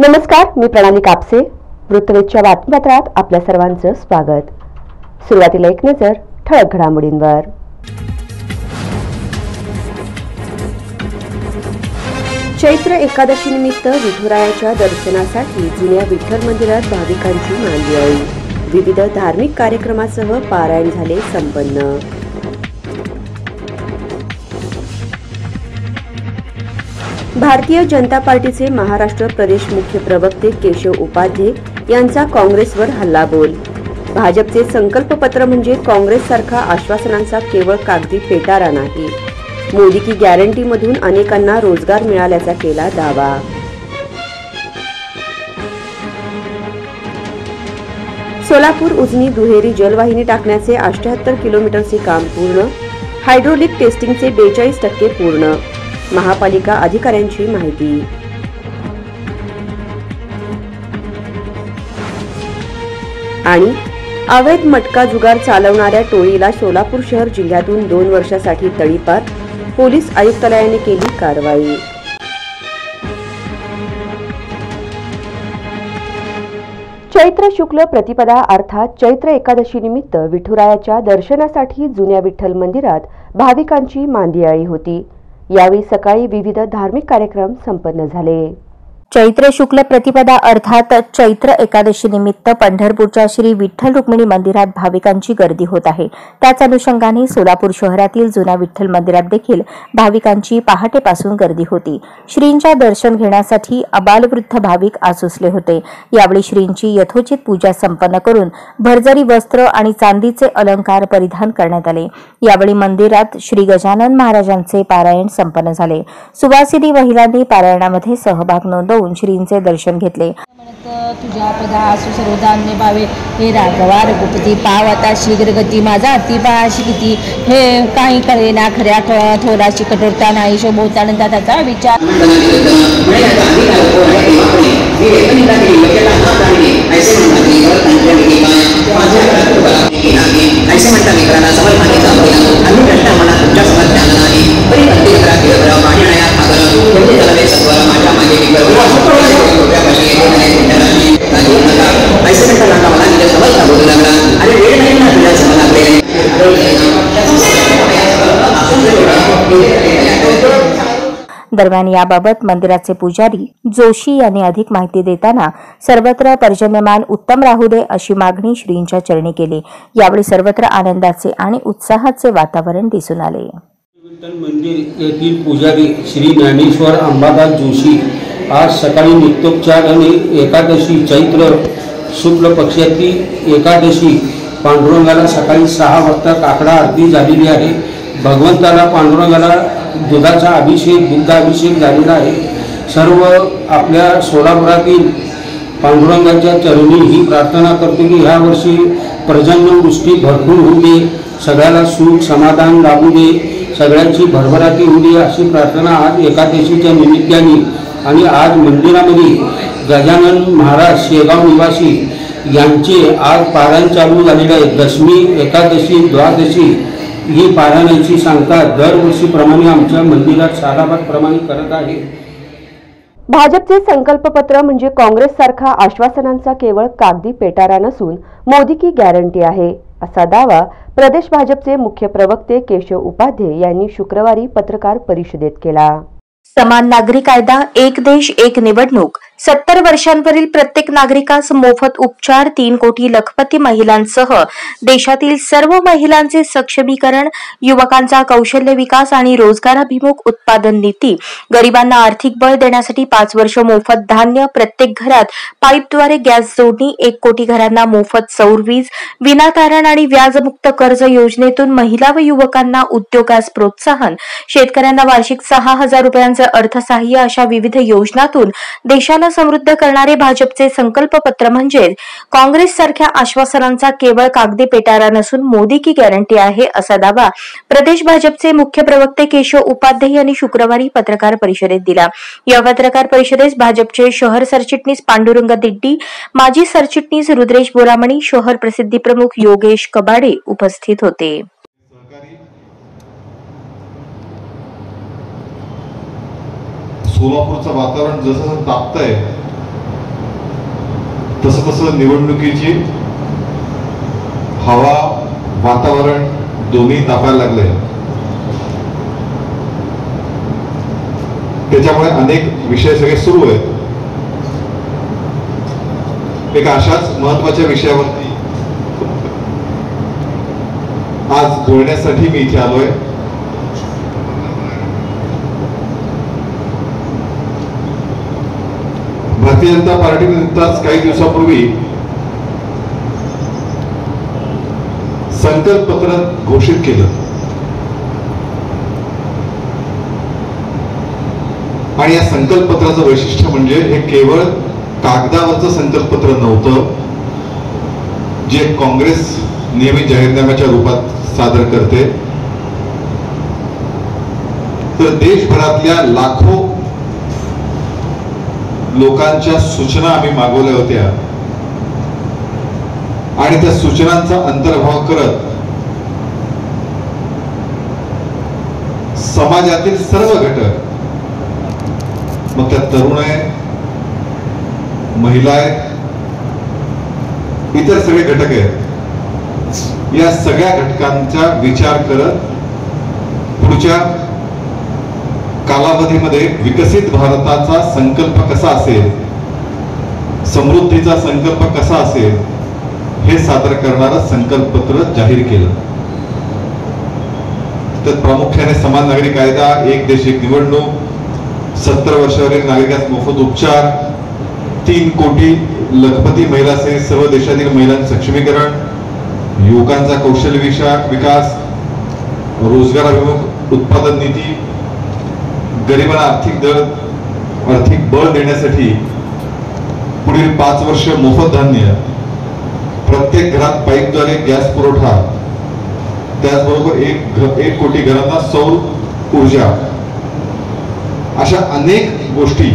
नमस्कार, मी प्रणाली कापसे. वृत्तवेधच्या बातमीपत्रात आपल्या सर्वांचं स्वागत. सुरुवातीला एक नजर ठळक घडामोडींवर. चैत्र एकादशी निमित्त विठुरायाच्या दर्शनासाठी जुन्या विठ्ठल मंदिरात भाविकांची मांदियाळी. विविध धार्मिक कार्यक्रमासह पारायण झाले संपन्न. भारतीय जनता पार्टीचे महाराष्ट्र प्रदेश मुख्य प्रवक्ते केशव उपाध्ये यांचा काँग्रेसवर हल्लाबोल. भाजपचे संकल्पपत्र म्हणजे काँग्रेससारखा आश्वासनांचा केवळ कागदी पेटारा नाही. मोदी की गॅरंटीमधून अनेकांना रोजगार मिळाल्याचा केला दावा. सोलापूर उजनी दुहेरी जलवाहिनी टाकण्याचे 78 किलोमीटरचे काम पूर्ण. हायड्रोलिक टेस्टिंगचे 42% पूर्ण. महापालिका अधिकाऱ्यांची माहिती. आणि अवैध मटका जुगार चालवणाऱ्या टोळीला सोलापूर शहर जिल्ह्यातून 2 वर्षासाठी तडीपार. पोलीस आयुक्तालयाने केली कारवाई. चैत्र शुक्ल प्रतिपदा अर्थात चैत्र एकादशी निमित्त विठुरायाच्या दर्शनासाठी जुन्या विठ्ठल मंदिरात भाविकांची मांदियाळी होती. यावेळी सकाळी विविध धार्मिक कार्यक्रम संपन्न झाले. चैत्र शुक्ल प्रतिपदा अर्थात चैत्र एकादशी निमित्त पंढरपूरच्या श्री विठ्ठल रुक्मिणी मंदिरात भाविकांची गर्दी होत आहे. त्याच अनुषंगाने सोलापूर शहरातील जुन्या विठ्ठल मंदिरात देखील भाविकांची पहाटेपासून गर्दी होती. श्रींच्या दर्शन घेण्यासाठी अबालवृद्ध भाविक आसुसले होते. यावेळी श्रींची यथोचित पूजा संपन्न करून भरजरी वस्त्र आणि चांदीचे अलंकार परिधान करण्यात आले. यावेळी मंदिरात श्री गजानन महाराजांचे पारायण संपन्न झाले. सुवासिनी महिलांनी पारायणामध्ये सहभाग नोंदवून श्रींचे दर्शन घेतले. तुझ्या पदा असु सर्वधान्य पावे हे राघवा रघुपती पाव आता शीघ्र गती माझा अति पाशी किती हे काही कळे ना खऱ्या थोराशी कठोरता नाही शोभवतानंतर त्याचा विचार दरम्यान याबाबत मंदिराचे पुजारी जोशी यांनी अधिक माहिती देताना सर्वत्र पर्जन्यमान उत्तम राहू दे अशी मागणी श्रींच्या चरणी केली. यावेळी सर्वत्र आनंदाचे आणि उत्साहाचे वातावरण दिसून आले. विठ्ठल मंदिर येथील पुजारी श्री ज्ञानेश्वर अंबादास जोशी आज सकाळी नित्योपचार आणि एकादशी चैत्र शुक्ल पक्षातील एकादशी पांडुरंगाला सकाळी 6 वाजता काकडा आरती झालेली आहे. भगवंताला पांडुरंगाला दुधाचा अभिषेक दुग्धाभिषेक झालेला आहे. सर्व आपल्या सोलापुरातील पांडुरंगाच्या चरणी ही प्रार्थना करतो की ह्या वर्षी पर्जन्यवृष्टी भरपूर होऊ दे, सगळ्याला सुख समाधान लाभू दे, सगळ्यांची भरभराटी होऊ दे अशी प्रार्थना आज एकादशीच्या निमित्ताने आणि आज मंदिरामध्ये गजानन महाराज शेगाव निवासी यांचे आज पारायण चालू झालेले आहे. दशमी एकादशी द्वादशी ही पारायणाची सांगता दरवर्षीप्रमाणे आमच्या मंदिरात सालाबाद प्रमाणे करत आहे. भाजपचे संकल्पपत्र म्हणजे काँग्रेससारखा आश्वासनांचा केवळ कागदी पेटारा नसून मोदी की गॅरंटी आहे, असा दावा प्रदेश भाजपचे मुख्य प्रवक्ते केशव उपाध्ये यांनी शुक्रवारी पत्रकार परिषदेत केला. समान नागरी कायदा, एक देश एक निवडणूक, 70 वर्षांवरील प्रत्येक नागरिकास मोफत उपचार, 3 कोटी लखपती महिलांसह देशातील सर्व महिलांचे सक्षमीकरण, युवकांचा कौशल्य विकास आणि रोजगाराभिमुख उत्पादन नीती, गरिबांना आर्थिक बळ देण्यासाठी 5 वर्ष मोफत धान्य, प्रत्येक घरात पाईपद्वारे गॅस जोडणी, 1 कोटी घरांना मोफत सौर वीज, विनातारण आणि व्याजमुक्त कर्ज योजनेतून महिला व युवकांना उद्योगास प्रोत्साहन, शेतकऱ्यांना वार्षिक 6,000 रुपयांचे अर्थसहाय्य अशा विविध योजनांतून देशाला समृद्ध करणारे भाजपचे संकल्पपत्र म्हणजे काँग्रेस सारख्या आश्वासनांचा केवळ कागदी पेटारा नसून मोदी की गॅरंटी आहे, असा दावा प्रदेश भाजपचे मुख्य प्रवक्ते केशव उपाध्ये यांनी शुक्रवारी पत्रकार परिषदेत दिला. या पत्रकार परिषदेस भाजपचे शहर सरचिटणीस पांडुरंग दिड्डी, माजी सरचिटणीस रुद्रेश बोरामणी, शहर प्रसिद्धी प्रमुख योगेश कबाडे उपस्थित होते. सोलापूरचं वातावरण जसं तापतंय तसं तसं निवडणुकीची हवा वातावरण दोन्ही तापायला लागले. त्याच्यामुळे अनेक विषय सगळे सुरू आहेत. एका अशाच महत्वाच्या विषयावरती आज बोलण्यासाठी मी इथे आलोय. भारतीय जनता पार्टीने नुकताच काही दिवसापूर्वी संकल्पपत्र घोषित केलं आणि या संकल्पपत्राचं वैशिष्ट्य म्हणजे हे केवळ कागदावरचं संकल्पपत्र नव्हतं जे काँग्रेस नेहमी जाहीरनाम्याच्या रूपात सादर करते, तर देशभरातल्या लाखो लोकांच्या सूचना आम्ही मागवल्या होत्या आणि त्या सूचनांचा अंतर्भाव करत समाजातील सर्व घटक, मग त्यात तरुण आहे, महिला आहेत, इतर सगळे घटक आहेत, या सगळ्या घटकांचा विचार करत पुढच्या कालावधीमध्ये विकसित भारताचा संकल्प कसा असेल, समृद्धीचा संकल्प कसा असेल हे सादर करणारं संकल्पपत्र जाहीर केलं. तर प्रामुख्याने समान नागरी कायदा, एक देश एक निवडणूक, 70 वर्षावरील नागरिकांस मोफत उपचार, 3 कोटी लखपती महिलांसह सर्व देशातील महिलांचे सक्षमीकरण, युवकांचा कौशल्य विकास, रोजगाराभिमुख उत्पादन नीती, गरिबांना आर्थिक बळ देण्यासाठी पुढील 5 वर्ष मोफत धान्य, प्रत्येक घरात पाईपद्वारे गॅस पुरवठा, त्याचबरोबर 1 कोटी घरांना सौर ऊर्जा, अशा अनेक गोष्टी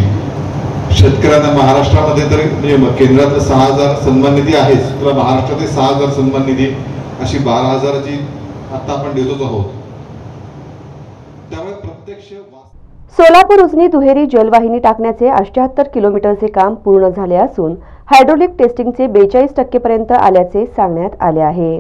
शेतकऱ्यांना महाराष्ट्रामध्ये तर केंद्रात 6,000 सन्मान निधी आहेच, तुला महाराष्ट्रातील 6,000 सन्मान निधी अशी 12,000ची आता आपण देतोच आहोत. त्यामुळे प्रत्यक्ष सोलापूर उजनी दुहेरी जलवाहिनी टाकण्याचे 78 किलोमीटरचे काम पूर्ण झाले असून हायड्रोलिक टेस्टिंगचे 42% पर्यंत आल्याचे सांगण्यात आले आहे.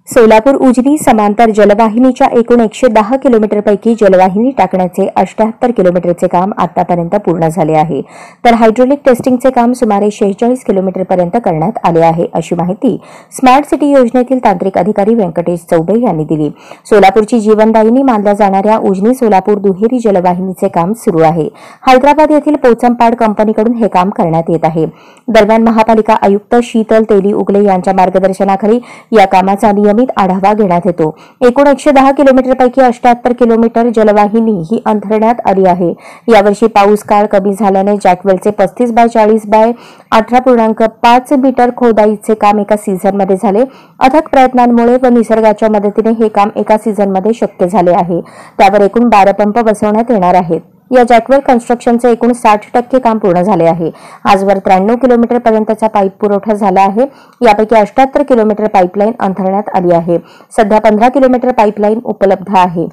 सोलापूर उजनी समांतर जलवाहिनीच्या एकूण 110 किलोमीटरपैकी जलवाहिनी टाकण्याचे 78 किलोमीटरचे काम आतापर्यंत पूर्ण झाले आहे, तर हायड्रोलिक टेस्टिंगचे काम सुमारे 46 किलोमीटरपर्यंत करण्यात आले आहे, अशी माहिती स्मार्ट सिटी योजनेतील तांत्रिक अधिकारी व्यंकटेश चौबे यांनी दिली. सोलापूरची जीवनदायिनी मानल्या जाणाऱ्या उजनी सोलापूर दुहेरी जलवाहिनीचे काम सुरू आहे. हैदराबाद येथील पोचमपाड कंपनीकडून हे काम करण्यात येत आहे. दरम्यान महापालिका आयुक्त शीतल तेली उगले यांच्या मार्गदर्शनाखाली या कामाचा नियमित आढावा घेण्यात येतो. एकूण 110 किलोमीटरपैकी 78 किलोमीटर जलवाहिनी ही अंथरण्यात आली आहे. यावर्षी पाऊस काळ कमी झाल्याने जॅकवेलचे 35 बाय 40 बाय 18.5 मीटर खोदाईचे काम एका सीझनमध्ये झाले. अथक प्रयत्नांमुळे व निसर्गाच्या मदतीने हे काम एका सीझनमध्ये शक्य झाले आहे. त्यावर एकूण 12 पंप बसवण्यात येणार आहेत. या जॅकवेल कन्स्ट्रक्शनचे एकूण 60% काम पूर्ण झाले आहे. आजवर 93 किलोमीटर पर्यंतचा पाईप पुरवठा झाला आहे. यापैकी 78 किलोमीटर पाईपलाईन अंथरण्यात आली आहे. सध्या 15 किलोमीटर पाईपलाईन उपलब्ध आहे.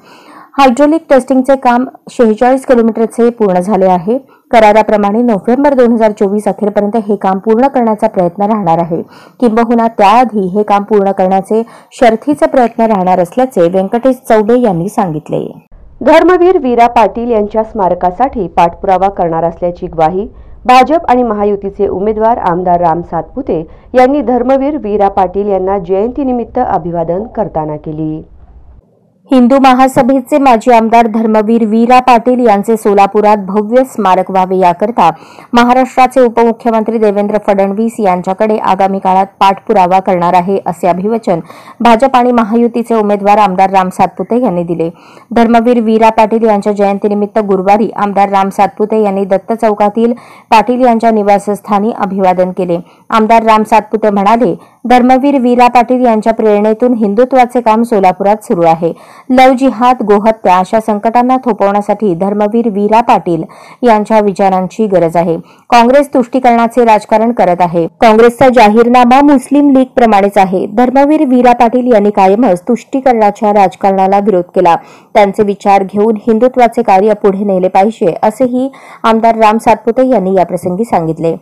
हायड्रोलिक टेस्टिंगचे काम 46 किलोमीटरचे पूर्ण झाले आहे. कराराप्रमाणे नोव्हेंबर 2024 अखेरपर्यंत हे काम पूर्ण करण्याचा प्रयत्न राहणार आहे. किंबहुना त्याआधी हे काम पूर्ण करण्याचे शर्थीचे प्रयत्न राहणार असल्याचे व्यंकटेश चौबे यांनी सांगितले. धर्मवीर वीरा पाटील यांच्या स्मारकासाठी पाठपुरावा करणार असल्याची ग्वाही भाजप आणि महायुतीचे उमेदवार आमदार राम सातपुते यांनी धर्मवीर वीरा पाटील यांना जयंतीनिमित्त अभिवादन करताना केली. हिंदू महासभेचे माजी आमदार धर्मवीर वीरा पाटील यांचे सोलापुरात भव्य स्मारक व्हावे याकरता महाराष्ट्राचे उपमुख्यमंत्री देवेंद्र फडणवीस यांच्याकडे आगामी काळात पाठपुरावा करणार आहे, असे अभिवचन भाजप आणि महायुतीचे उमेदवार आमदार राम सातपुते यांनी दिले. धर्मवीर वीरा पाटील यांच्या जयंतीनिमित्त गुरुवारी आमदार राम सातपुते यांनी दत्त चौकातील पाटील यांच्या निवासस्थानी अभिवादन केले. आमदार राम सातपुते म्हणाले, धर्मवीर वीरा पाटील यांच्या प्रेरणेतून हिंदुत्वाचे काम सोलापुरात सुरू आहे. लव जिहाद, गोहत्या अशा संकटांना थोपवण्यासाठी धर्मवीर वीरा पाटील यांच्या विचारांची गरज आहे. काँग्रेस तुष्टीकरणाचे राजकारण करत आहे. काँग्रेसचा जाहीरनामा मुस्लिम लीग प्रमाणेच आहे. धर्मवीर वीरा पाटील यांनी कायमच तुष्टीकरणाच्या राजकारणाला विरोध केला. त्यांचे विचार घेऊन हिंदुत्वाचे कार्य पुढे नेले पाहिजे, असेही आमदार राम सातपुते यांनी याप्रसंगी सांगितले.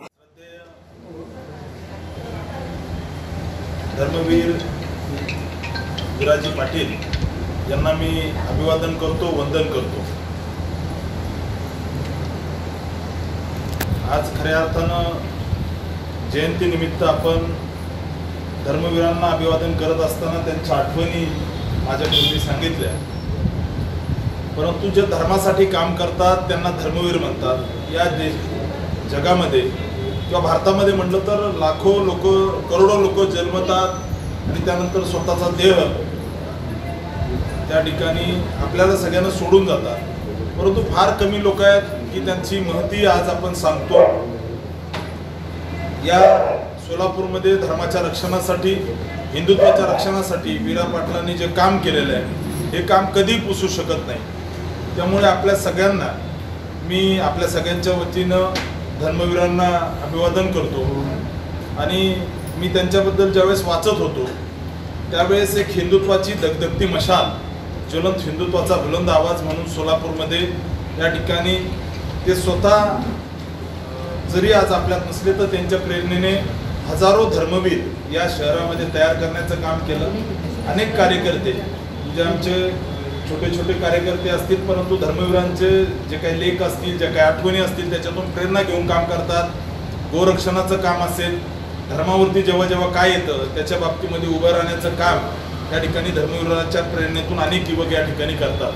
धर्मवीर विराजी पाटील यांना मी अभिवादन करतो, वंदन करतो। आज खऱ्या अर्थानं जयंतीनिमित्त आपण धर्मवीरांना अभिवादन करत असताना त्यांच्या आठवणी माझ्याकडे सांगितल्या, परंतु जे धर्मासाठी काम करतात त्यांना धर्मवीर म्हणतात। या जगामध्ये किंवा भारतामध्ये म्हटलं तर लाखो लोक, करोडो लोक जन्मतात आणि त्यानंतर स्वतःचा देह त्या ठिकाणी आपल्याला सगळ्यांना सोडून जातात, परंतु फार कमी लोक आहेत की त्यांची महती आज आपण सांगतो। या सोलापूरमध्ये धर्माच्या रक्षणासाठी, हिंदुत्वाच्या रक्षणासाठी वीरा पाटलांनी जे काम केलेलं आहे हे काम कधी पुसू शकत नाही। त्यामुळे आपल्या सगळ्यांना मी आपल्या सगळ्यांच्या वतीनं धर्मवीरांना अभिवादन करतो। आणि मी त्यांच्याबद्दल ज्यावेळेस वाचत होतो त्यावेळेस एक हिंदुत्वाची दगदगती मशाल, ज्वलंत हिंदुत्वाचा बुलंद आवाज म्हणून सोलापूरमध्ये या ठिकाणी ते स्वतः जरी आज आपल्यात नसले तर त्यांच्या प्रेरणेने हजारो धर्मवीर या शहरामध्ये तयार करण्याचं काम केलं। अनेक कार्यकर्ते म्हणजे आमचे छोटे छोटे कार्यकर्ते असतील, परंतु धर्मवीरांचे जे काही लेख असतील, ज्या काही आठवणी असतील त्याच्यातून प्रेरणा घेऊन काम करतात। गोरक्षणाचं काम असेल, धर्मावरती जेव्हा जेव्हा काय येतं त्याच्या बाबतीमध्ये उभं राहण्याचं काम या ठिकाणी धर्मवीरांच्या प्रेरणेतून अनेक युवक या ठिकाणी करतात।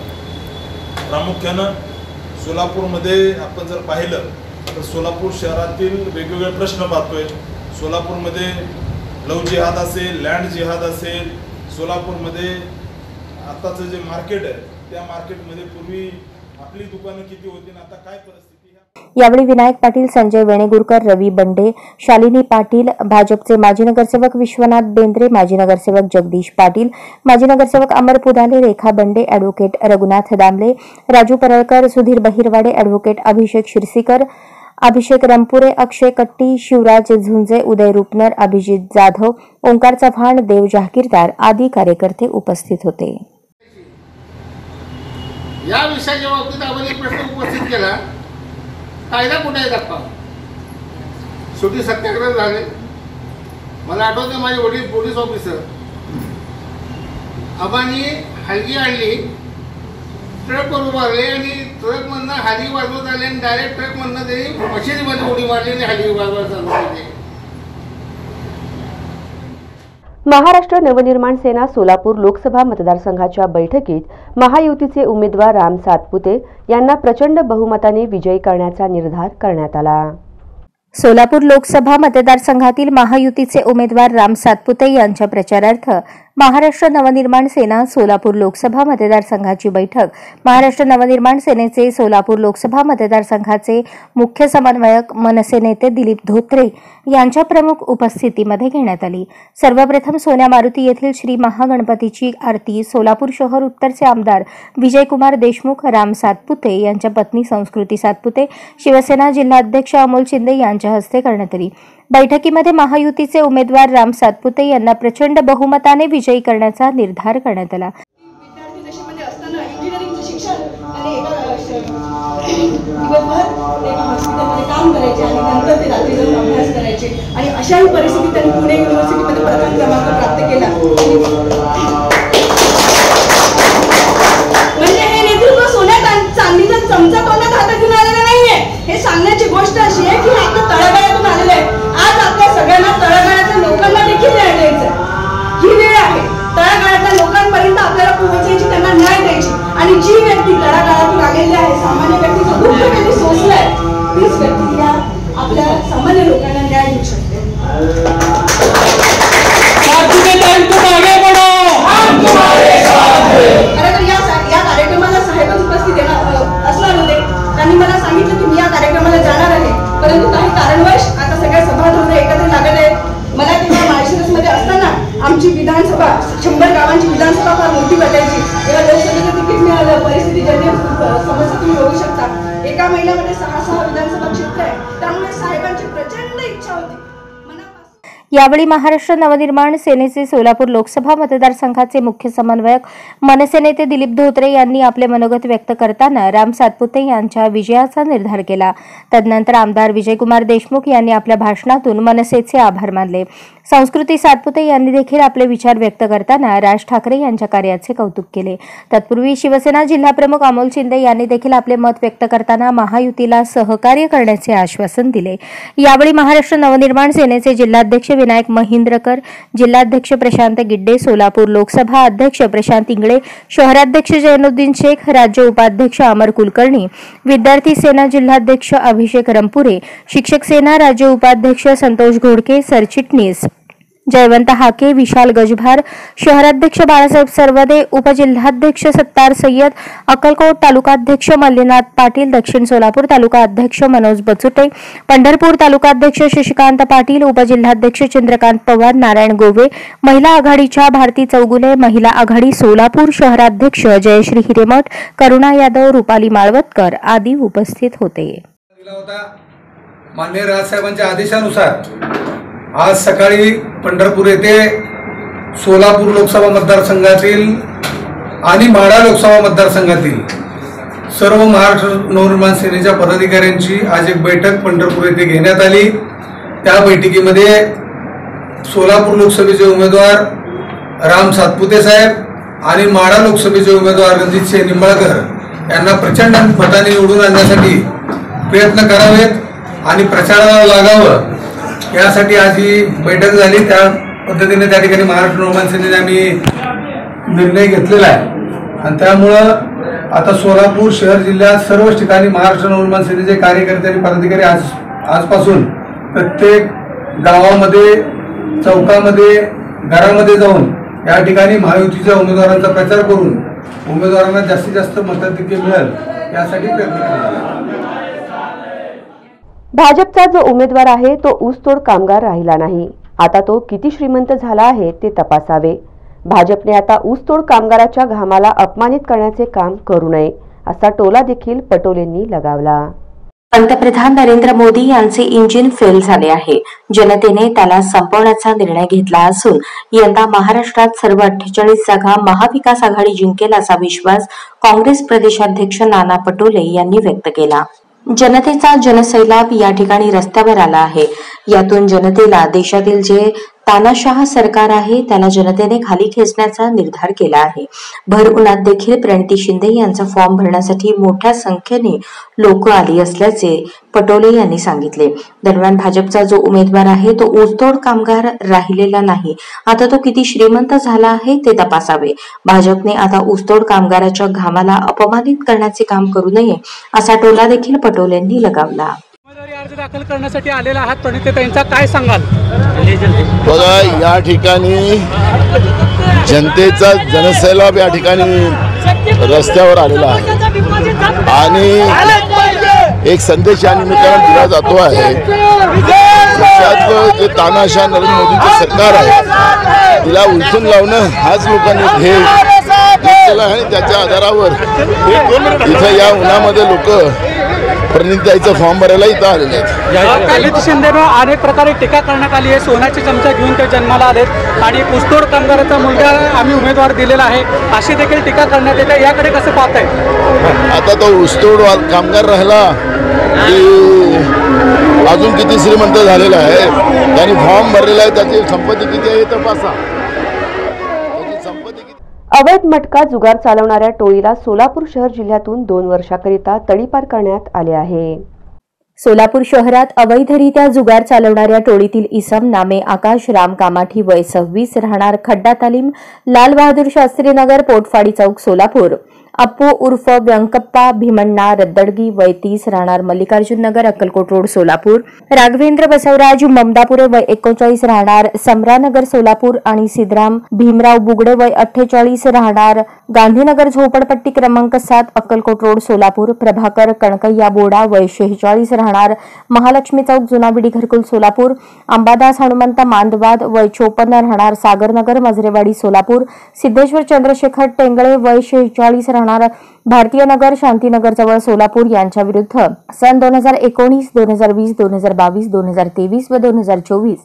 प्रामुख्यानं सोलापूरमध्ये आपण जर पाहिलं तर सोलापूर शहरातील वेगवेगळे प्रश्न पाहतोय। सोलापूरमध्ये लव्ह जिहाद असेल, लँड जिहाद असेल, सोलापूरमध्ये आताचं जे मार्केट आहे त्या मार्केटमध्ये पूर्वी आपली दुकानं किती होती आणि आता काय परिस्थिती। यावेळी विनायक पाटील, संजय वेणेगुरकर, रवी बंडे, शालिनी पाटील, भाजपचे माजी नगरसेवक विश्वनाथ बेंद्रे, माजी नगरसेवक जगदीश पाटील, माजी नगरसेवक अमर पुदाले, रेखा बंडे, ॲडव्होकेट रघुनाथ दामले, राजू परळकर, सुधीर बहिरवाडे, ॲडव्होकेट अभिषेक शिरसीकर, अभिषेक रंपुरे, अक्षय कट्टी, शिवराज झुंजे, उदय रुपनर, अभिजित जाधव, ओंकार चव्हाण, देव जहागीरदार आदी कार्यकर्ते उपस्थित होते। या विषयाच्या बाबतीत आपण एक प्रश्न उपस्थित केला, कायदा कुठे आहे दाखवा। शेवटी सत्याग्रह झाले। मला आठवतं माझे वडील पोलीस ऑफिसर, आबांनी हलगी आणली, ट्रकवर उभारले आणि ट्रकमधनं हलगी वाजवत आले आणि डायरेक्ट ट्रकमधनं ते मशिदीमध्ये उडी मारली आणि हलगी वाजवायला चालू केली। महाराष्ट्र नवनिर्माण सेना सोलापूर लोकसभा मतदारसंघाच्या बैठकीत महायुतीचे उमेदवार राम सातपुते यांना प्रचंड बहुमताने विजयी करण्याचा निर्धार करण्यात आला। सोलापूर लोकसभा मतदारसंघातील महायुतीचे उमेदवार राम सातपुते यांच्या प्रचारार्थ महाराष्ट्र नवनिर्माण सेना सोलापूर लोकसभा मतदारसंघाची बैठक महाराष्ट्र नवनिर्माण सेनेचे सोलापूर लोकसभा मतदारसंघाचे मुख्य समन्वयक मनसे नेते दिलीप धोत्रे यांच्या प्रमुख उपस्थितीमध्ये घेण्यात आली। सर्वप्रथम सोन्या मारुती येथील श्री महागणपतीची आरती सोलापूर शहर उत्तरचे आमदार विजयकुमार देशमुख, राम सातपुते यांच्या पत्नी संस्कृती सातपुते, शिवसेना जिल्हाध्यक्ष अमोल शिंदे यांच्या हस्ते करण्यात आली। बैठकीमध्ये महायुतीचे उमेदवार राम सातपुते यांना प्रचंड बहुमताने विजयी करण्याचा निर्धार करण्यात आला। विद्यार्थी दशेमध्ये असताना इंजिनिअरिंगचं शिक्षण आणि एका हॉस्पिटलमध्ये काम करायचे आणि नंतर ते रात्री जाऊन अभ्यास करायचे आणि अशाही परिस्थितीत त्यांनी पुणे युनिव्हर्सिटीमध्ये प्रथम क्रमांक प्राप्त केला। म्हणजे हे नेतृत्व सोन्या चांदीचा चमचा तोंडात हातात घेऊन आलेलं नाहीये। हे सांगण्याची गोष्ट अशी आहे की हे आपल्या तळागाळातून आलेलं आहे। आज आपल्या सगळ्यांना तळागाळातल्या लोकांना देखील न्याय द्यायचा ही वेळ आहे। तळागाळातल्या लोकांपर्यंत आपल्याला पोहोचायची, त्यांना न्याय द्यायची आणि जी व्यक्ती तळागाळातून आलेली आहे, सामान्य व्यक्तीचं दुःख त्यांनी सोसलंय, तीच व्यक्ती या आपल्या सामान्य लोकांना न्याय देऊ शकते। या कार्यक्रमाला साहेबच उपस्थित असणार होते। त्यांनी मला सांगितलं की मी या कार्यक्रमाला जाणार आहे, परंतु काही कारणवश आता सगळ्या सभागृह एकत्र लागत आहेत। मला तेव्हा माळशिरसमध्ये असताना आमची विधानसभा 100 गावांची विधानसभा फार मोठी वाटायची। तेव्हा लोकसभेचं तिकीट मिळालं, परिस्थिती ज्यांनी समस्या तुम्ही बघू शकता। एका महिन्यामध्ये 6 विधानसभा क्षेत्र आहे, त्यामुळे साहेबांची प्रचंड इच्छा होती। यावेळी महाराष्ट्र नवनिर्माण सेनेचे सोलापूर लोकसभा मतदारसंघाचे मुख्य समन्वयक मनसे नेते दिलीप धोत्रे यांनी आपले मनोगत व्यक्त करताना राम सातपुते यांच्या विजयाचा निर्धार केला. तदनंतर आमदार विजयकुमार देशमुख यांनी आपल्या भाषणातून मनसेचे आभार मानले. संस्कृती सातपुते यांनी देखील आपले विचार व्यक्त करताना राज ठाकरे यांच्या कार्याचे कौतुक केले. तत्पूर्वी शिवसेना जिल्हाप्रमुख अमोल शिंदे यांनी देखील आपले मत व्यक्त करताना महायुतीला सहकार्य करण्याचे आश्वासन दिले. यावेळी महाराष्ट्र नवनिर्माण सेनेचे जिल्हाध्यक्ष विनायक महिंद्रकर, जिल्हाध्यक्ष प्रशांत गिड्डे, सोलापूर लोकसभा अध्यक्ष प्रशांत इंगळे, शहराध्यक्ष जैनुद्दीन शेख, राज्य उपाध्यक्ष अमर कुलकर्णी, विद्यार्थी सेना जिल्हाध्यक्ष अभिषेक रंपुरे, शिक्षक सेना राज्य उपाध्यक्ष संतोष घोडके, सरचिटणीस जयवंत हाके, विशाल गजभार, शहराध्यक्ष बाळासाहेब सरवदे, उपजिल्हाध्यक्ष सत्तार सय्यद, अक्कलकोट तालुकाध्यक्ष मल्लीनाथ पाटील, दक्षिण सोलापूर तालुका अध्यक्ष मनोज बचुटे, पंढरपूर तालुकाध्यक्ष शशिकांत पाटील, उपजिल्हाध्यक्ष चंद्रकांत पवार, नारायण गोवे, महिला आघाडीच्या भारती चौगुले, महिला आघाडी सोलापूर शहराध्यक्ष जयश्री हिरेमठ, करुणा यादव, रुपाली माळवतकर आदी उपस्थित होते. माननीय राजसाहेबांच्या आदेशानुसार आज सकाळी पंढरपूर येथे सोलापूर लोकसभा मतदारसंघातील आणि माढा लोकसभा मतदारसंघातील सर्व महाराष्ट्र नवनिर्माण सेनेच्या पदाधिकाऱ्यांची आज एक बैठक पंढरपूर येथे घेण्यात आली. त्या बैठकीमध्ये सोलापूर लोकसभेचे उमेदवार राम सातपुते साहेब आणि माढा लोकसभेचे उमेदवार रणजितसिंह निंबाळकर यांना प्रचंड मताने निवडून आणण्यासाठी प्रयत्न करावेत आणि प्रचाराला लागावं यासाठी आज ही बैठक झाली. त्या पद्धतीने त्या ठिकाणी महाराष्ट्र नवनिर्माण सेनेने आम्ही निर्णय घेतलेला आहे आणि त्यामुळं आता सोलापूर शहर जिल्ह्यात सर्वच ठिकाणी महाराष्ट्र नवनिर्माण सेनेचे कार्यकर्ते आणि पदाधिकारी आजपासून प्रत्येक गावामध्ये, चौकामध्ये, घरामध्ये जाऊन या ठिकाणी महायुतीच्या उमेदवारांचा प्रचार करून उमेदवारांना जास्तीत जास्त मताधिक्य मिळेल यासाठी प्रयत्न करणार. भाजपचा जो उमेदवार आहे तो ऊसतोड कामगार राहिला नाही. आता तो किती श्रीमंत झाला आहे ते तपासावे. भाजपने आता ऊसतोड कामगाराच्या घामाला अपमानित करण्याचे काम करू नये असा टोला देखील पटोलेंनी लगावला. पंतप्रधान नरेंद्र मोदी यांचे इंजिन फेल झाले आहे. जनतेने त्याला संपवण्याचा निर्णय घेतला असून यंदा महाराष्ट्रात सर्व 48 जागा महाविकास आघाडी जिंकेल असा विश्वास काँग्रेस प्रदेशाध्यक्ष नाना पटोले यांनी व्यक्त केला. जनतेचा जनसैलाब या ठिकाणी रस्त्यावर आला आहे. यातून जनतेला देशातील जे तानाशाह सरकार आहे त्याला जनतेने खाली खेचण्याचा निर्धार केला आहे. भर उन्हात देखील प्रणिती शिंदे यांचा फॉर्म भरण्यासाठी मोठ्या संख्येने लोक आली असल्याचे पटोले यांनी सांगितले. दरम्यान भाजपचा जो उमेदवार आहे तो ऊसतोड कामगार राहिलेला नाही. आता तो किती श्रीमंत झाला आहे ते तपासावे. भाजपने आता ऊसतोड कामगाराच्या घामाला अपमानित करण्याचे काम करू नये असा टोला देखील पटोलेंनी लगावला. अर्ज दाखल करण्यासाठी आलेला आहात प्रणिती, त्यांचा काय सांगाल? बघा, या ठिकाणी जनतेचा जनसैलाब या ठिकाणी रस्त्यावर आलेला आहे आणि एक संदेश या निमित्तानं दिला जातो आहे. देशातलं जे तानाशाह नरेंद्र मोदींचं सरकार आहे तिला उलथून लावणं हाच लोकांनी ध्येय घेतलेला आहे. त्याच्या आधारावर इथं या उन्हामध्ये लोक प्रणितीताईचा फॉर्म भरायला इथं आलेले आहेत. प्रणिती शिंदेनं अनेक प्रकारे टीका करण्यात आली आहे. सोन्याची चमचा घेऊन ते जन्माला आलेत आणि ऊसतोड कामगाराचा मुलगा आम्ही उमेदवार दिलेला आहे अशी देखील टीका करण्यात येते. याकडे कसं पाहताय? आता तो ऊसतोड कामगार राहिला की अजून किती श्रीमंत झालेला आहे, त्यांनी फॉर्म भरलेला आहे, त्याची संपत्ती किती आहे तपासा. अवैध मटका जुगार चालवणाऱ्या टोळीला सोलापूर शहर जिल्ह्यातून 2 वर्षाकरिता तडीपार करण्यात आले आहे. सोलापूर शहरात अवैधरित्या जुगार चालवणाऱ्या टोळीतील इसम नामे आकाश राम कामाठी वय 26 राहणार खड्डा तालीम, लाल बहादूर शास्त्री नगर, पोटफाडी चौक, सोलापूर. अप्पू उर्फ व्यंकप्पा भीमण्णा रद्दडगी वय 30 राहणार मल्लिकार्जुन नगर, अक्कलकोट रोड, सोलापूर. राघवेंद्र बसवराज ममदापुरे वय 39 राहणार समरानगर, सोलापूर आणि सिद्धराम भीमराव बुगडे वय 48 राहणार गांधीनगर, झोपडपट्टी क्रमांक 7, अक्कलकोट रोड, सोलापूर. प्रभाकर कणकय्या बोडा वय 46 राहणार महालक्ष्मी चौक, जुना बिडी, घरकुल, सोलापूर. अंबादास हनुमंत मांदवाद वय 54 राहणार सागरनगर, मजरेवाडी, सोलापूर. सिद्धेश्वर चंद्रशेखर टेंगळे वय 46 राहणार भारतीय नगर शांतीनगरजवळ सोलापूर यांच्या विरुद्ध सन 2019, 2020, 2022, 2023 व 2024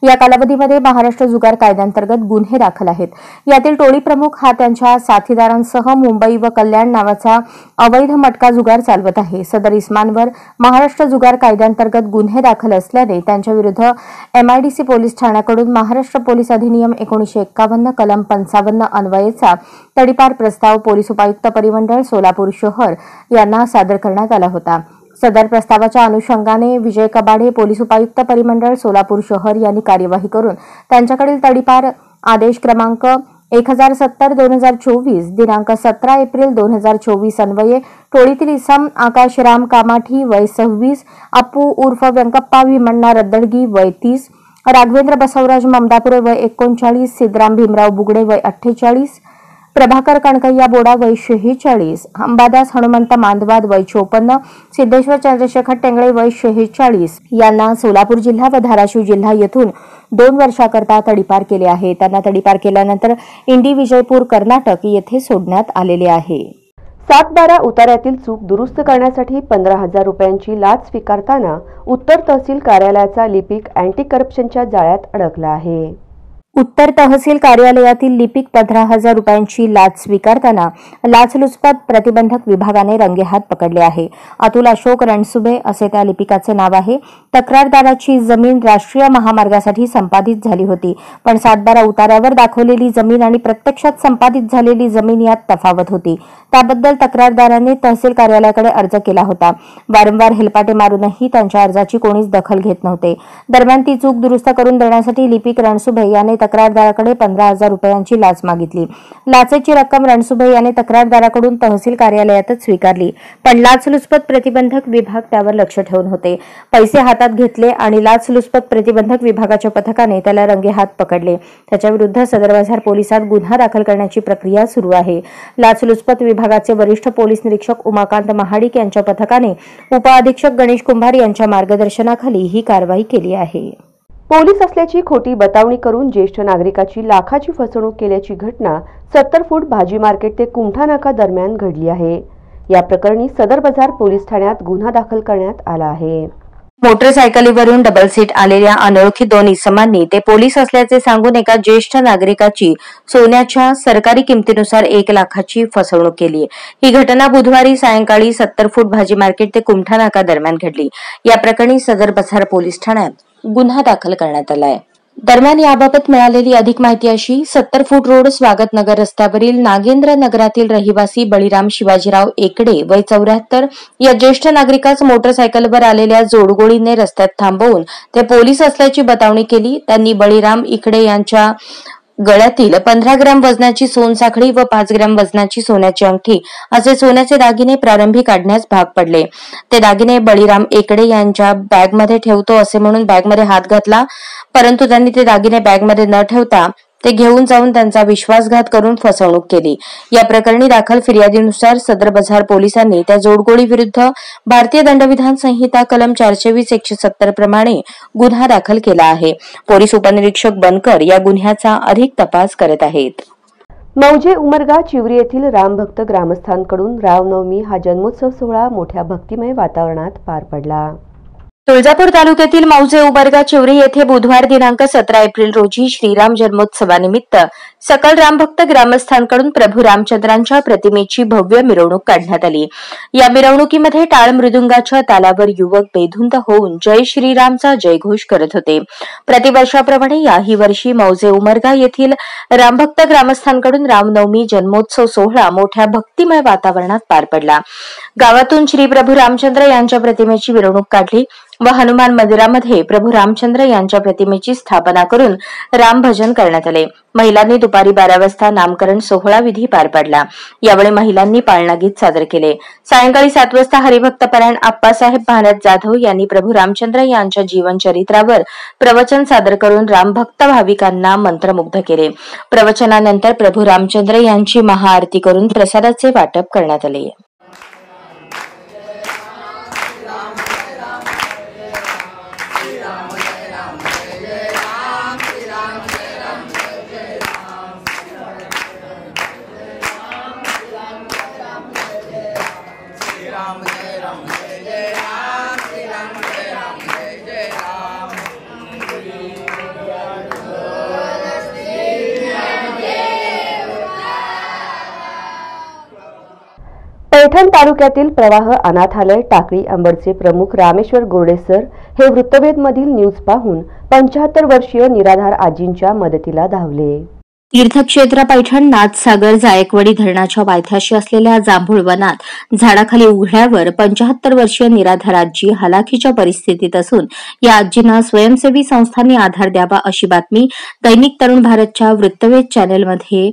या कालावधीमध्ये महाराष्ट्र जुगार कायद्याअंतर्गत गुन्हे दाखल आहेत. यातील टोळी प्रमुख हा त्यांच्या साथीदारांसह मुंबई व कल्याण नावाचा अवैध मटका जुगार चालवत आहे. सदर इस्मांवर महाराष्ट्र जुगार कायद्याअंतर्गत गुन्हे दाखल असल्याने त्यांच्या विरुद्ध MIDC पोलीस ठाण्याकडून महाराष्ट्र पोलीस अधिनियम 1951 कलम 55 अन्वयेचा तडीपार प्रस्ताव पोलीस उपायुक्त परिमंडळ सोलापूर शहर यांना सादर करण्यात आला होता. सदर प्रस्तावाच्या अनुषंगाने विजय कबाडे पोलीस उपायुक्त परिमंडळ सोलापूर शहर यांनी कार्यवाही करून त्यांच्याकडील तडीपार आदेश क्रमांक 1070/2024 दिनांक 17 एप्रिल 2024 अन्वये टोळीतील इसम आकाश राम कामाठी वय 26, अप्पू उर्फ व्यंकप्पा भीमण्णा रद्दडगी वय 30, राघवेंद्र बसवराज ममदापुरे वय 39, सिद्धराम भीमराव बुगडे वय 48, प्रभाकर कणकय्या बोडा वय 46, अंबादास हनुमंत मांदवाद वय 54, सिद्धेश्वर चंद्रशेखर टेंगळे वय 46 यांना सोलापूर जिल्हा व धाराशिव जिल्हा येथून 2 वर्षाकरता तडीपार केले आहे. त्यांना तडीपार केल्यानंतर इंडी विजयपूर कर्नाटक येथे सोडण्यात आलेले आहे. 7-12 उतार्यातील चूक दुरुस्त करण्यासाठी 15,000 रुपयांची लाच स्वीकारताना उत्तर तहसील कार्यालयाचा लिपिक अँटी करप्शनच्या जाळ्यात अडकला आहे. उत्तर तहसील कार्यालयातील लिपिक 15,000 रुपयांची लाच स्वीकारताना लाचलुचपत प्रतिबंधक विभागाने रंगेहात पकडले आहे. अतुल अशोक रणसुभे असे त्या लिपिकाचे नाव आहे. तक्रारदाराची जमीन राष्ट्रीय महामार्गासाठी संपादित झाली होती, पण 7-12 उतार्यावर दाखवलेली जमीन आणि प्रत्यक्षात संपादित झालेली जमीन यात तफावत होती. त्याबद्दल तक्रारदाराने तहसील कार्यालयाकडे अर्ज केला होता. वारंवार हेलपाटे मारूनही त्यांच्या अर्जाची कोणीच दखल घेत नव्हते. दरम्यान ती चूक दुरुस्त करून देण्यासाठी लिपिक रणसुभे याने तक्रारदाराकडे 15,000 रुपयांची लाच मागितली. लाचेची रक्कम रणसुभे याने तक्रारदाराकडून तहसील कार्यालयातच स्वीकारली, पण लाचलुचपत प्रतिबंधक विभाग त्यावर लक्ष ठेवून होते. पैसे हातात घेतले आणि लाचलुचपत प्रतिबंधक विभागाच्या पथकाने त्याला रंगेहात पकडले. त्याच्याविरुद्ध सदर बाजार पोलिसात गुन्हा दाखल करण्याची प्रक्रिया सुरू आहे. लाचलुचपत विभागाचे वरिष्ठ पोलीस निरीक्षक उमाकांत महाडिक यांच्या पथकाने उपअधीक्षक गणेश कुंभार यांच्या मार्गदर्शनाखाली ही कारवाई केली आहे. पोलीस असल्याची खोटी बतावणी करून ज्येष्ठ नागरिकाची लाखाची फसवणूक केल्याची घटना 70 फूट भाजी मार्केट ते कुमठा नाका दरम्यान घडली आहे. या प्रकरणी सदर बाजार पोलीस ठाण्यात गुन्हा दाखल करण्यात आला आहे. मोटरसायकलीवरून डबल सीट आलेल्या अनोळखी 2 इसमांनी ते पोलीस असल्याचे सांगून एका ज्येष्ठ नागरिकाची सोन्याच्या सरकारी किमतीनुसार 1 लाखाची फसवणूक केली. ही घटना बुधवारी सायंकाळी 70 फूट भाजी मार्केट ते कुमठा नाका दरम्यान घडली. या प्रकरणी सदर बाजार पोलीस ठाण्यात गुन्हा दाखल करण्यात आलाय. दरम्यान याबाबत मिळालेली अधिक माहिती अशी: 70 फूट रोड स्वागत नगर रस्त्यावरील नागेंद्र नगरातील रहिवासी बळीराम शिवाजीराव एकडे वय 74 या ज्येष्ठ नागरिकास मोटरसायकलवर आलेल्या जोडगोळीने रस्त्यात थांबवून ते पोलीस असल्याची बतावणी केली. त्यांनी बळीराम इकडे यांच्या गळ्यातील 15 ग्रॅम वजनाची सोनसाखळी व 5 ग्रॅम वजनाची सोन्याची अंगठी असे सोन्याचे दागिने प्रारंभी काढण्यास भाग पडले. ते दागिने बळीराम एकडे यांच्या बॅगमध्ये ठेवतो असे म्हणून बॅगमध्ये हात घातला, परंतु त्यांनी ते दागिने बॅगमध्ये न ठेवता ते घेऊन जाऊन त्यांचा विश्वासघात करून फसवणूक केली. या प्रकरणी दाखल फिर्यादीनुसार सदर बाजार पोलिसांनी त्या जोडगोळी विरुद्ध भारतीय दंडविधान संहिता कलम 420-170 प्रमाणे गुन्हा दाखल केला आहे. पोलीस उपनिरीक्षक बनकर या गुन्ह्याचा अधिक तपास करत आहेत. मौजे उमरगा चिवरी येथील रामभक्त ग्रामस्थांकडून रामनवमी हा जन्मोत्सव सोहळा मोठ्या भक्तिमय वातावरणात पार पडला. तुळजापूर तालुक्यातील मौजे उमरगा चिवरी येथे बुधवार दिनांक 17 एप्रिल रोजी श्रीराम जन्मोत्सवानिमित्त सकल रामभक्त ग्रामस्थांकडून प्रभू रामचंद्रांच्या प्रतिमेची भव्य मिरवणूक काढण्यात आली. या मिरवणुकीमध्ये टाळ मृदुंगाच्या तालावर युवक बेधुंद होऊन जय श्रीरामचा जयघोष करत होते. प्रतिवर्षाप्रमाणे याही वर्षी मौजे उमरगा येथील रामभक्त ग्रामस्थांकडून रामनवमी जन्मोत्सव सोहळा मोठ्या भक्तिमय वातावरणात पार पडला. गावातून श्री प्रभू रामचंद्र यांच्या प्रतिमेची मिरवणूक काढली व हनुमान मंदिरामध्ये प्रभू रामचंद्र यांच्या प्रतिमेची स्थापना करून रामभजन करण्यात आले. महिलांनी दुपारी 12 वाजता नामकरण सोहळा विधी पार पाडला. यावेळी महिलांनी पाळणा गीत सादर केले. सायंकाळी 7 वाजता हरिभक्तपरायण आप्पासाहेब भारत जाधव यांनी प्रभू रामचंद्र यांच्या जीवनचरित्रावर प्रवचन सादर करून रामभक्त भाविकांना मंत्रमुग्ध केले. प्रवचनानंतर प्रभू रामचंद्र यांची महाआरती करून प्रसादाचे वाटप करण्यात आले. पैठण तालुक्यातील प्रवाह अनाथालय टाकळी अंबडचे प्रमुख रामेश्वर गोरडे सर हे वृत्तवेधमधील न्यूज पाहून 75 वर्षीय निराधार आजींच्या मदतीला धावले. तीर्थक्षेत्र पैठण नाथसागर जायकवाडी धरणाच्या पायथ्याशी असलेल्या जांभूळ वनात झाडाखाली उघड्यावर 75 वर्षीय निराधार आजी हलाखीच्या परिस्थितीत असून या आजींना स्वयंसेवी संस्थांनी आधार द्यावा अशी बातमी दैनिक तरुण भारतच्या वृत्तवेध चॅनेलमध्ये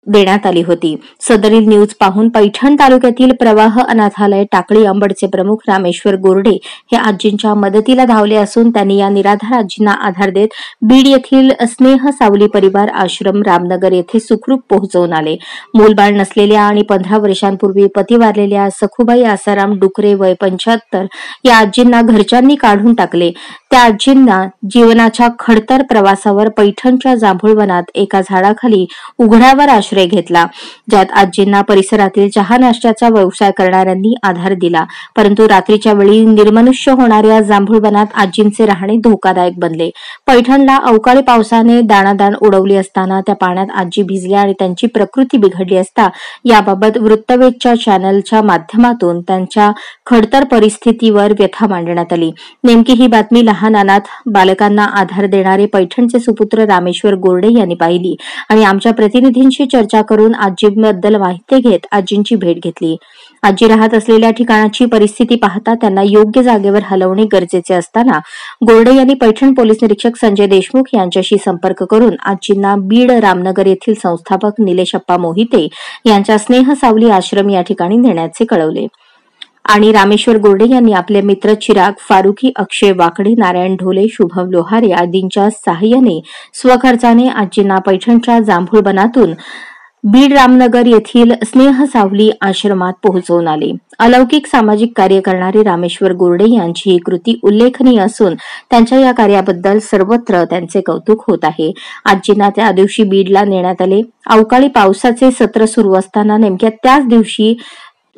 देण्यात आली होती. सदरील न्यूज पाहून पैठण तालुक्यातील प्रवाह अनाथालय टाकळी अंबडचे प्रमुख रामेश्वर गोरडे हे आजींच्या मदतीला धावले असून त्यांनी या निराधार आजींना आधार देत बीड येथील स्नेह सावली परिवार आश्रम रामनगर येथे सुखरूप पोहोचवून आले. मूलबाळ नसलेल्या आणि 15 वर्षांपूर्वी पती वारलेल्या सखुबाई आसाराम डुकरे वय 75 या आजींना घरच्यांनी काढून टाकले. त्या आजींना जीवनाच्या खडतर प्रवासावर पैठणच्या जांभूळवनात एका झाडाखाली उघड्यावर आश्रय घेतला, ज्यात आजींना परिसरातील चहा नाश्त्याचा व्यवसाय करणाऱ्यांनी आधार दिला. परंतु रात्रीच्या वेळी निर्मनुष्य होणाऱ्या जांभूळवनात आजींचे राहणे धोकादायक बनले. पैठणला अवकाळी पावसाने दाणादाण उडवली असताना त्या पाण्यात आजी भिजल्या आणि त्यांची प्रकृती बिघडली असता याबाबत वृत्तवेधच्या चॅनलच्या माध्यमातून त्यांच्या खडतर परिस्थितीवर व्यथा मांडण्यात आली. नेमकी ही बातमी लहान अनाथ बालकांना आधार देणारे पैठणचे सुपुत्र रामेश्वर गोरडे यांनी पाहिली आणि आमच्या प्रतिनिधींशी चर्चा करून आजीबद्दल माहिती घेत आजींची भेट घेतली. आजी राहत असलेल्या ठिकाणाची परिस्थिती पाहता त्यांना योग्य जागेवर हलवणे गरजेचे असताना गोरडे यांनी पैठण पोलीस निरीक्षक संजय देशमुख यांच्याशी संपर्क करून आजींना बीड रामनगर येथील संस्थापक निलेशप्पा मोहिते यांच्या स्नेह सावली आश्रम या ठिकाणी नेण्याचे कळवले आणि रामेश्वर गोरडे यांनी आपले मित्र चिराग फारुकी, अक्षय वाकडे, नारायण ढोले, शुभम लोहारे आदींच्या सहाय्याने स्वखर्चाने आजींना पैठणच्या जांभूळवनातून बीड रामनगर येथील स्नेह सावली आश्रमात पोहोचवून आले. अलौकिक सामाजिक कार्य करणारे रामेश्वर गोरडे यांची ही कृती उल्लेखनीय असून त्यांच्या या कार्याबद्दल सर्वत्र त्यांचे कौतुक होत आहे. आजींना त्या दिवशी बीडला नेण्यात आले. अवकाळी पावसाचे सत्र सुरू असताना नेमक्या त्याच दिवशी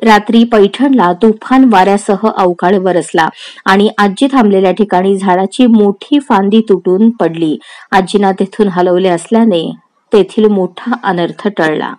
रात्री पैठणला तुफान वाऱ्यासह अवकाळ बरसला आणि आजी थांबलेल्या ठिकाणी झाडाची मोठी फांदी तुटून पडली. आजींना तेथून हलवले असल्याने तेथील मोठा अनर्थ टळला.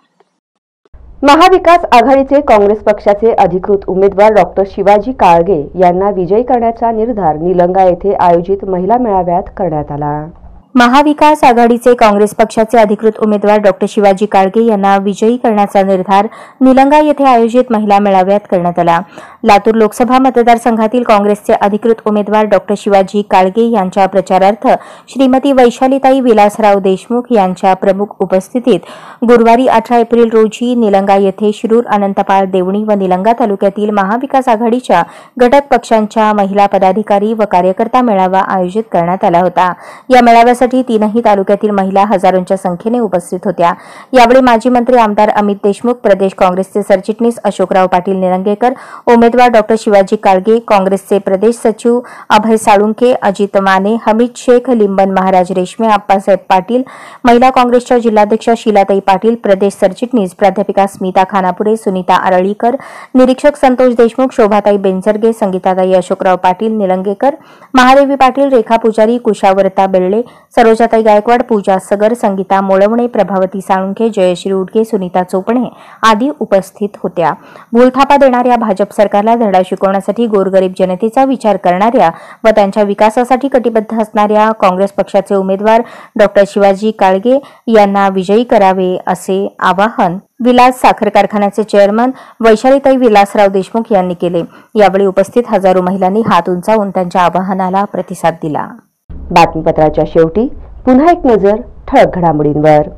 महाविकास आघाडीचे काँग्रेस पक्षाचे अधिकृत उमेदवार डॉक्टर शिवाजी काळगे यांना विजयी करण्याचा निर्धार निलंगा येथे आयोजित महिला मेळाव्यात करण्यात आला. महाविकास आघाडीचे काँग्रेस पक्षाचे अधिकृत उमेदवार डॉक्टर शिवाजी काळगे यांना विजयी करण्याचा निर्धार निलंगा येथे आयोजित महिला मेळाव्यात करण्यात आला. लातूर लोकसभा मतदारसंघातील काँग्रेसचे अधिकृत उमेदवार डॉक्टर शिवाजी काळगे यांच्या प्रचारार्थ श्रीमती वैशालीताई विलासराव देशमुख यांच्या प्रमुख उपस्थितीत गुरुवारी 18 एप्रिल रोजी निलंगा येथे शिरूर, अनंतपाळ, देवणी व निलंगा तालुक्यातील महाविकास आघाडीच्या घटक पक्षांच्या महिला पदाधिकारी व कार्यकर्ता मेळावा आयोजित करण्यात आला होता. या मेळाव्यासाठी तीनही तालुक्यातील महिला हजारोंच्या संख्येने उपस्थित होत्या. यावेळी माजी मंत्री आमदार अमित देशमुख, प्रदेश काँग्रेसचे सरचिटणीस अशोकराव पाटील निलंगेकर, उमेदवार डॉक्टर शिवाजी काळगे, काँग्रेसचे प्रदेश सचिव अभय साळुंखे, अजित माने, हमीद शेख, लिंबन महाराज रेशमे, आप्पासाहेब पाटील, महिला काँग्रेसच्या जिल्हाध्यक्षा शीलाताई पाटील, प्रदेश सरचिटणीस प्राध्यापिका स्मिता खानापुरे, सुनीता आरळीकर, निरीक्षक संतोष देशमुख, शोभाताई बेंचरगे, संगीताताई अशोकराव पाटील निलंगेकर, महादेवी पाटील, रेखा पुजारी, कुशावरता बेल्ले, सरोजाताई गायकवाड, पूजा सगर, संगीता मोळवणे, प्रभावती साळुंखे, जयश्री उडके, सुनीता चोपणे आदी उपस्थित होत्या. भूलथापा देणाऱ्या भाजप सरकारला धडा शिकवण्यासाठी गोरगरीब जनतेचा विचार करणाऱ्या व त्यांच्या विकासासाठी कटिबद्ध असणाऱ्या काँग्रेस पक्षाचे उमेदवार डॉक्टर शिवाजी काळगे यांना विजयी करावे असे आवाहन विलास साखर कारखान्याचे चेअरमन वैशालीताई विलासराव देशमुख यांनी केले. यावेळी उपस्थित हजारो महिलांनी हात उंचावून त्यांच्या आवाहनाला प्रतिसाद दिला. बातमीपत्राच्या शेवटी पुन्हा एक नजर ठळक घडामोडींवर.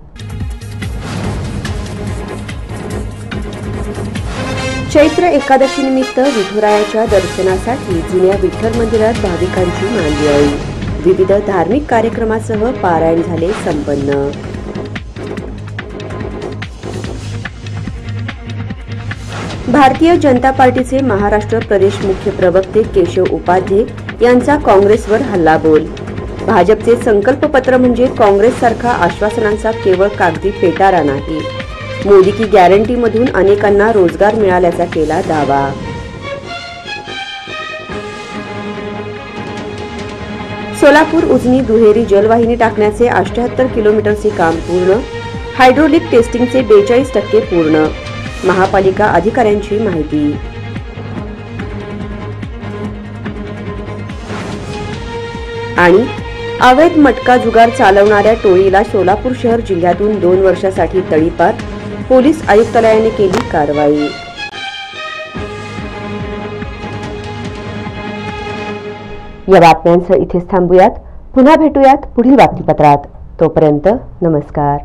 चैत्र एकादशी निमित्त विठुरायाच्या दर्शनासाठी जुन्या विठ्ठल मंदिरात भाविकांची मांदियाळी. विविध धार्मिक कार्यक्रमासह पारायण झाले संपन्न. भारतीय जनता पार्टीचे महाराष्ट्र प्रदेश मुख्य प्रवक्ते केशव उपाध्ये यांचा काँग्रेसवर हल्लाबोल. भाजपचे संकल्पपत्र म्हणजे काँग्रेससारखा आश्वासनांचा केवळ कागदी पेटारा नाही. मोदी की गॅरंटीमधून अनेकांना रोजगार मिळाल्याचा केला दावा. सोलापूर उजनी दुहेरी जलवाहिनी टाकण्याचे 78 किलोमीटरचे काम पूर्ण. हायड्रोलिक टेस्टिंगचे 42% पूर्ण. महापालिका अधिकाऱ्यांची माहिती। आणि अवैध मटका जुगार चालवणाऱ्या टोळीला सोलापूर शहर जिल्ह्यातून 2 वर्षासाठी तडीपार, पोलीस आयुक्तालयाने केली कारवाई। या बातम्यांसह इथेच थांबूयात, पुन्हा भेटूयात पुढील बातमीपत्रात। तोपर्यंत नमस्कार।